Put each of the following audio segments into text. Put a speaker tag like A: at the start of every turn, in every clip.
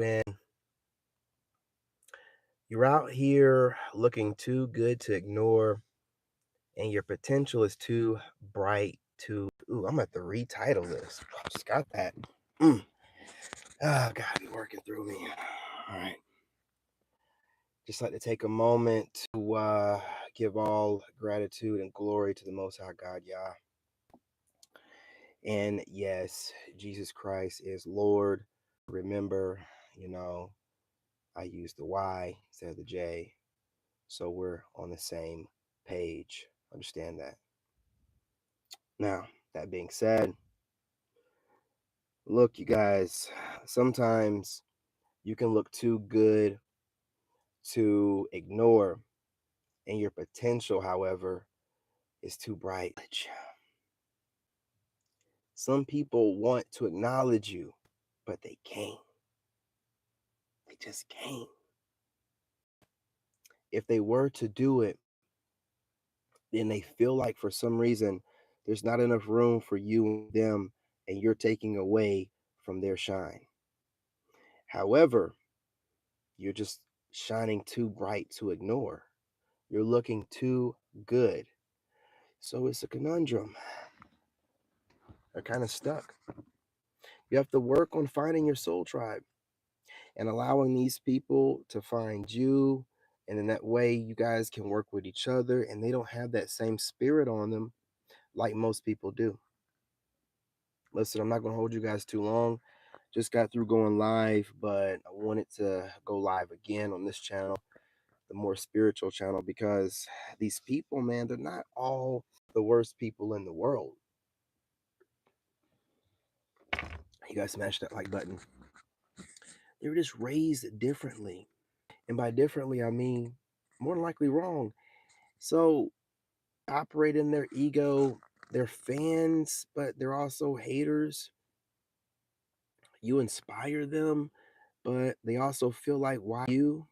A: when you're out here looking too good to ignore and your potential is too bright to ooh, I'm at the retitle this. I just got that. Mm. Oh God, be working through me. All right. Just like to take a moment to give all gratitude and glory to the Most High God, Yah. And yes, Jesus Christ is Lord. Remember, you know, I use the Y instead of the J. So we're on the same page. Understand that. Now, that being said, look, you guys, sometimes you can look too good to ignore, and your potential, however, is too bright. Some people want to acknowledge you, but they can't. They just can't. If they were to do it, then they feel like for some reason there's not enough room for you and them, and you're taking away from their shine. However, you're just shining too bright to ignore. You're looking too good. So it's a conundrum. They're kind of stuck. You have to work on finding your soul tribe and allowing these people to find you. And in that way, you guys can work with each other and they don't have that same spirit on them like most people do. Listen, I'm not going to hold you guys too long. Just got through going live, but I wanted to go live again on this channel, the more spiritual channel, because these people, man, they're not all the worst people in the world. You guys smash that like button. They were just raised differently. And by differently, I mean more than likely wrong. So operate in their ego. They're fans, but they're also haters. You inspire them, but they also feel like, why you?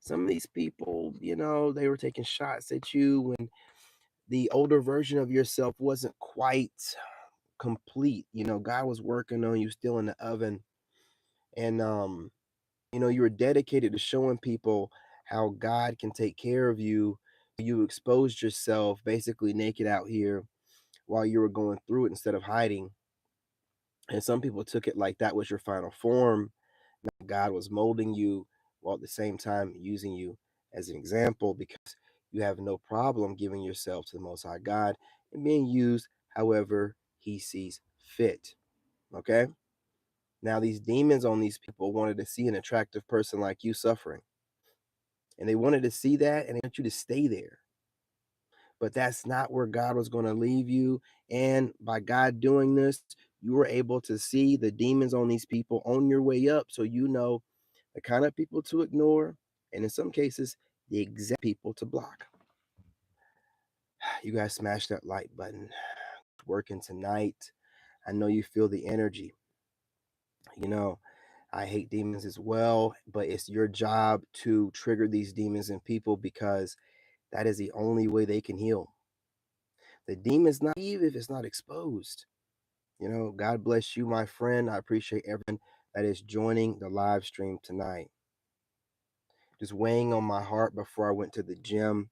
A: Some of these people, they were taking shots at you when the older version of yourself wasn't quite complete. God was working on you still in the oven. And you were dedicated to showing people how God can take care of you. You exposed yourself basically naked out here while you were going through it instead of hiding. And some people took it like that was your final form. God was molding you while at the same time using you as an example, because you have no problem giving yourself to the Most High God and being used however He sees fit. Okay? Now, these demons on these people wanted to see an attractive person like you suffering. And they wanted to see that and they want you to stay there. But that's not where God was going to leave you. And by God doing this, you were able to see the demons on these people on your way up. So you know the kind of people to ignore, and in some cases, the exact people to block. You guys smash that like button. Working tonight. I know you feel the energy. You know, I hate demons as well, but it's your job to trigger these demons in people because that is the only way they can heal. The demon's not evil if it's not exposed. God bless you, my friend. I appreciate everyone that is joining the live stream tonight. Just weighing on my heart before I went to the gym.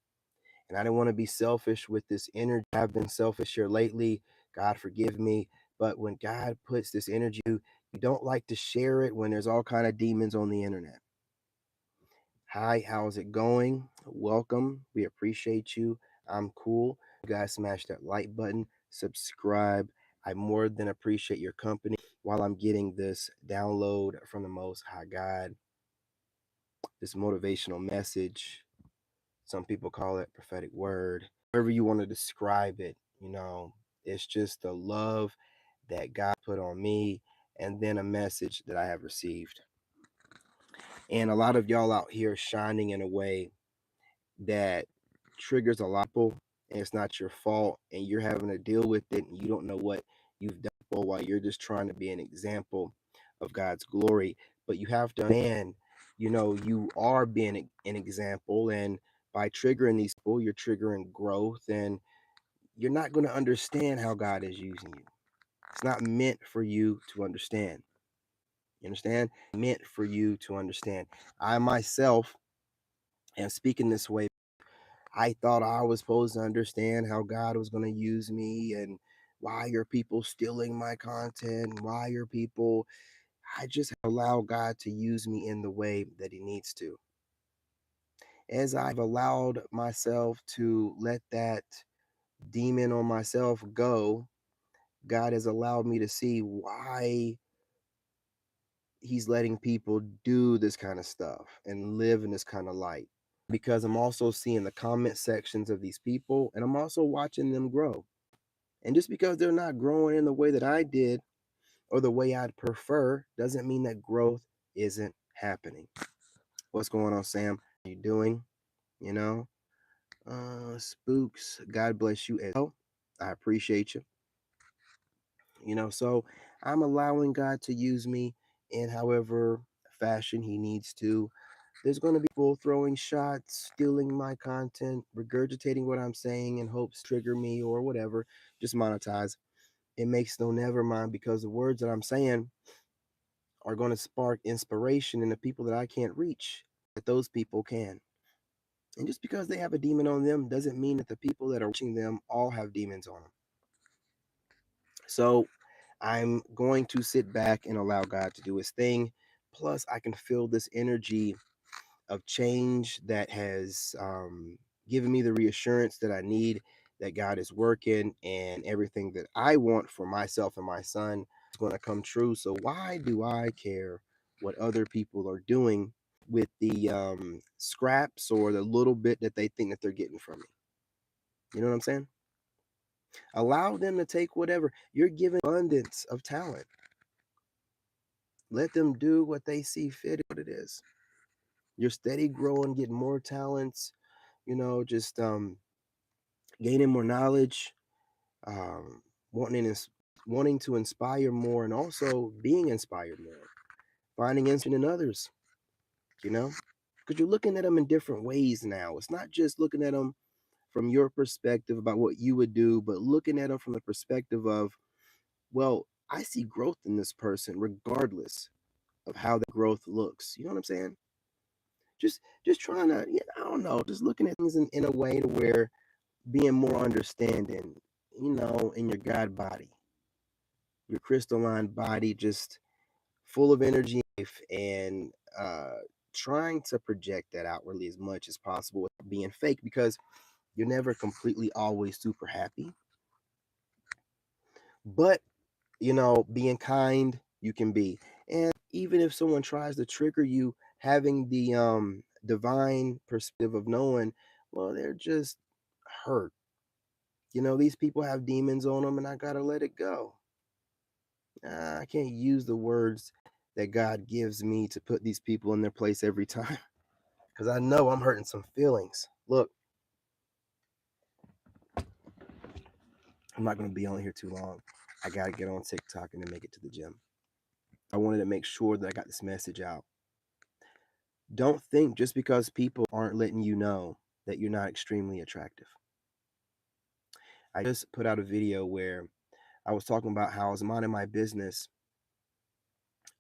A: And I didn't want to be selfish with this energy. I've been selfish here lately. God forgive me. But when God puts this energy, you don't like to share it when there's all kind of demons on the internet. Hi, how's it going? Welcome. We appreciate you. I'm cool. You guys smash that like button, subscribe. I more than appreciate your company while I'm getting this download from the Most High God, this motivational message. Some people call it prophetic word. However you want to describe it, it's just the love that God put on me and then a message that I have received. And a lot of y'all out here shining in a way that triggers a lot of people, and it's not your fault, and you're having to deal with it, and you don't know what you've done while you're just trying to be an example of God's glory. But you have to understand, you are being an example, and by triggering these people, you're triggering growth, and you're not going to understand how God is using you. It's not meant for you to understand. You understand? Meant for you to understand. I myself am speaking this way. I thought I was supposed to understand how God was going to use me and why are people stealing my content? Why are people. I just allow God to use me in the way that He needs to. As I've allowed myself to let that demon on myself go, God has allowed me to see why He's letting people do this kind of stuff and live in this kind of light. Because I'm also seeing the comment sections of these people and I'm also watching them grow. And just because they're not growing in the way that I did or the way I'd prefer doesn't mean that growth isn't happening. What's going on, Sam? How you doing? You know? Spooks, God bless you as well. I appreciate you. So I'm allowing God to use me in however fashion He needs to. There's going to be people throwing shots, stealing my content, regurgitating what I'm saying in hopes to trigger me or whatever, just monetize. It makes no never mind because the words that I'm saying are going to spark inspiration in the people that I can't reach, that those people can. And just because they have a demon on them doesn't mean that the people that are reaching them all have demons on them. So I'm going to sit back and allow God to do His thing. Plus, I can feel this energy of change that has given me the reassurance that I need that God is working and everything that I want for myself and my son is going to come true. So, why do I care what other people are doing with the scraps or the little bit that they think that they're getting from me? You know what I'm saying? Allow them to take whatever. You're given abundance of talent. Let them do what they see fit, what it is. You're steady growing, getting more talents, just gaining more knowledge, um, wanting wanting to inspire more, and also being inspired more, finding inspiration in others. You know, because you're looking at them in different ways now. It's not just looking at them from your perspective about what you would do, but looking at them from the perspective of, well, I see growth in this person, regardless of how the growth looks. You know what I'm saying? Just trying to, yeah, I don't know, just looking at things in a way to where being more understanding, in your God body, your crystalline body, just full of energy and trying to project that outwardly as much as possible without being fake because you're never completely always super happy. But, being kind, you can be. And even if someone tries to trigger you, having the divine perspective of knowing, well, they're just hurt. These people have demons on them and I got to let it go. I can't use the words that God gives me to put these people in their place every time because I know I'm hurting some feelings. Look, I'm not going to be on here too long. I got to get on TikTok and then make it to the gym. I wanted to make sure that I got this message out. Don't think just because people aren't letting you know that you're not extremely attractive. I just put out a video where I was talking about how I was minding my business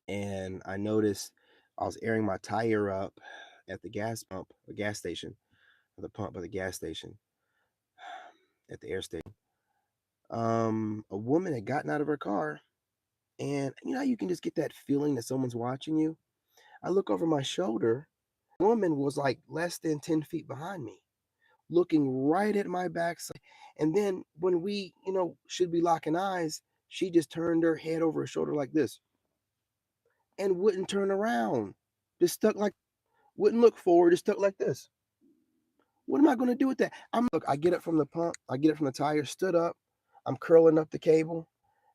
A: and I noticed I was airing my tire up at the gas pump, the gas station, or the pump of the gas station, at the air station. A woman had gotten out of her car, and you know how you can just get that feeling that someone's watching you. I look over my shoulder. The woman was like less than 10 feet behind me, looking right at my backside. And then when we, should be locking eyes, she just turned her head over her shoulder like this and wouldn't turn around. Just stuck like, wouldn't look forward, just stuck like this. What am I going to do with that? I get it from the pump, I get it from the tire, stood up, I'm curling up the cable,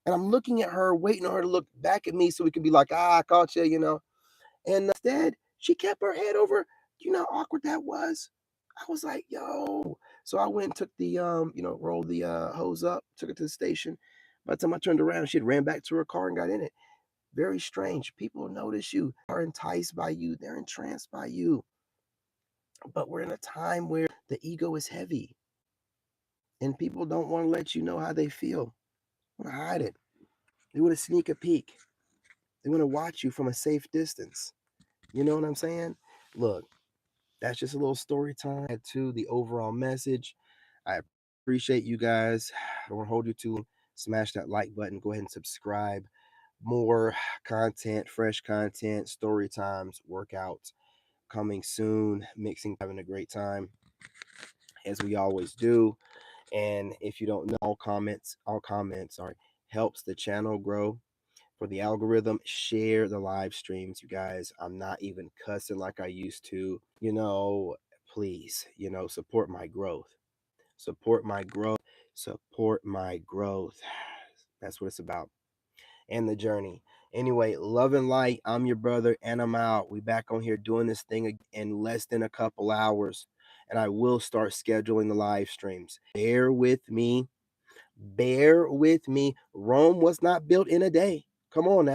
A: and I'm looking at her, waiting on her to look back at me so we can be like, I caught you. And instead, she kept her head over. You know how awkward that was? I was like, yo. So I went and took the, rolled the hose up, took it to the station. By the time I turned around, she had ran back to her car and got in it. Very strange. People notice you, are enticed by you, they're entranced by you. But we're in a time where the ego is heavy and people don't want to let you know how they feel. They want to hide it. They want to sneak a peek. They want to watch you from a safe distance. You know what I'm saying? Look, that's just a little story time to the overall message. I appreciate you guys. I don't want to hold you too long. Smash that like button. Go ahead and subscribe. More content, fresh content, story times, workouts coming soon. Mixing, having a great time as we always do. And if you don't know, all comments are helps the channel grow. For the algorithm, share the live streams, you guys. I'm not even cussing like I used to. Please, support my growth. Support my growth. Support my growth. That's what it's about. And the journey. Anyway, love and light. I'm your brother, and I'm out. We back on here doing this thing in less than a couple hours. And I will start scheduling the live streams. Bear with me. Bear with me. Rome was not built in a day. Come on now.